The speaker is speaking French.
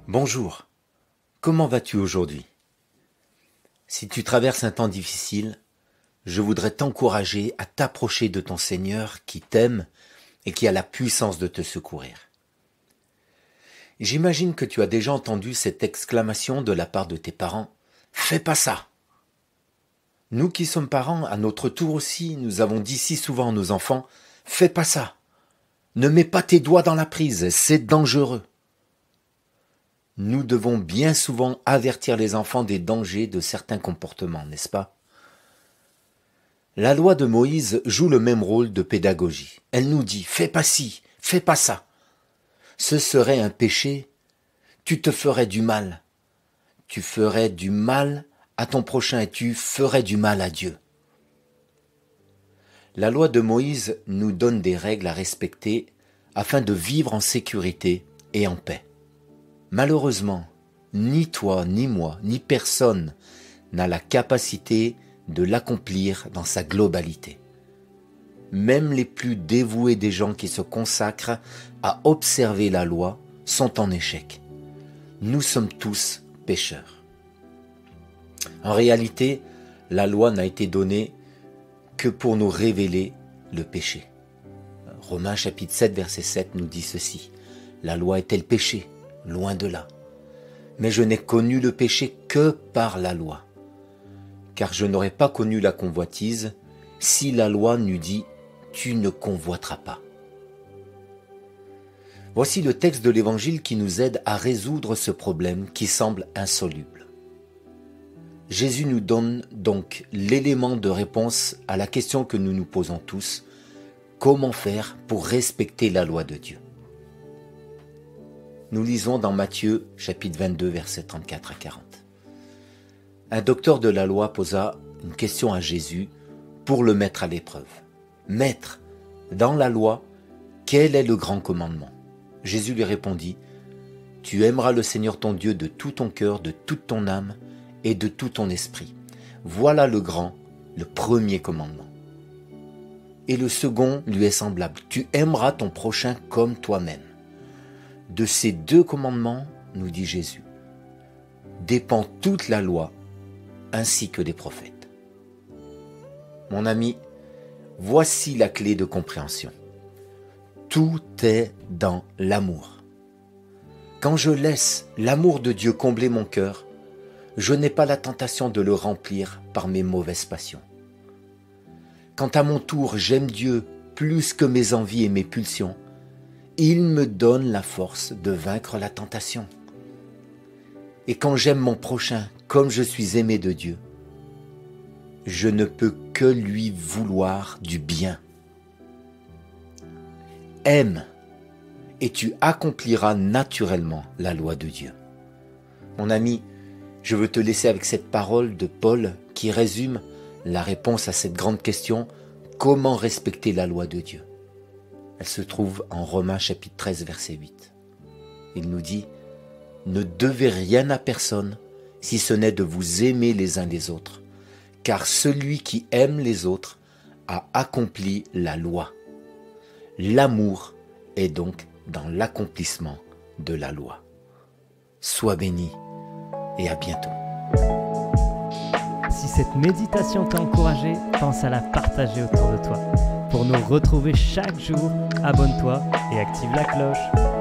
Bonjour, comment vas-tu aujourd'hui? Si tu traverses un temps difficile, je voudrais t'encourager à t'approcher de ton Seigneur qui t'aime et qui a la puissance de te secourir. J'imagine que tu as déjà entendu cette exclamation de la part de tes parents « Fais pas ça !» Nous qui sommes parents, à notre tour aussi, nous avons dit si souvent à nos enfants « Fais pas ça !» Ne mets pas tes doigts dans la prise, c'est dangereux. Nous devons bien souvent avertir les enfants des dangers de certains comportements, n'est-ce pas? La loi de Moïse joue le même rôle de pédagogie. Elle nous dit « Fais pas ci, fais pas ça ». Ce serait un péché, tu te ferais du mal. Tu ferais du mal à ton prochain et tu ferais du mal à Dieu. La loi de Moïse nous donne des règles à respecter afin de vivre en sécurité et en paix. Malheureusement, ni toi, ni moi, ni personne n'a la capacité de l'accomplir dans sa globalité. Même les plus dévoués des gens qui se consacrent à observer la loi sont en échec. Nous sommes tous pécheurs. En réalité, la loi n'a été donnée que pour nous révéler le péché. Romains chapitre 7, verset 7 nous dit ceci. La loi est-elle péché? Loin de là. Mais je n'ai connu le péché que par la loi. Car je n'aurais pas connu la convoitise si la loi n'eût dit « tu ne convoiteras pas ». Voici le texte de l'Évangile qui nous aide à résoudre ce problème qui semble insoluble. Jésus nous donne donc l'élément de réponse à la question que nous nous posons tous, comment faire pour respecter la loi de Dieu? Nous lisons dans Matthieu chapitre 22 versets 34 à 40. Un docteur de la loi posa une question à Jésus pour le mettre à l'épreuve. « Maître, dans la loi, quel est le grand commandement ?» Jésus lui répondit « Tu aimeras le Seigneur ton Dieu de tout ton cœur, de toute ton âme et de tout ton esprit. Voilà le grand, le premier commandement. Et le second lui est semblable. Tu aimeras ton prochain comme toi-même. De ces deux commandements, nous dit Jésus, dépend toute la loi ainsi que des prophètes. » Mon ami, voici la clé de compréhension. Tout est dans l'amour. Quand je laisse l'amour de Dieu combler mon cœur, je n'ai pas la tentation de le remplir par mes mauvaises passions. Quand à mon tour j'aime Dieu plus que mes envies et mes pulsions, il me donne la force de vaincre la tentation. Et quand j'aime mon prochain comme je suis aimé de Dieu, je ne peux que lui vouloir du bien. Aime et tu accompliras naturellement la loi de Dieu. Mon ami, je veux te laisser avec cette parole de Paul qui résume la réponse à cette grande question, comment respecter la loi de Dieu? Elle se trouve en Romains chapitre 13 verset 8. Il nous dit « Ne devez rien à personne si ce n'est de vous aimer les uns les autres, car celui qui aime les autres a accompli la loi. L'amour est donc dans l'accomplissement de la loi. » Sois béni et à bientôt. Si cette méditation t'a encouragé, pense à la partager autour de toi. Pour nous retrouver chaque jour, abonne-toi et active la cloche.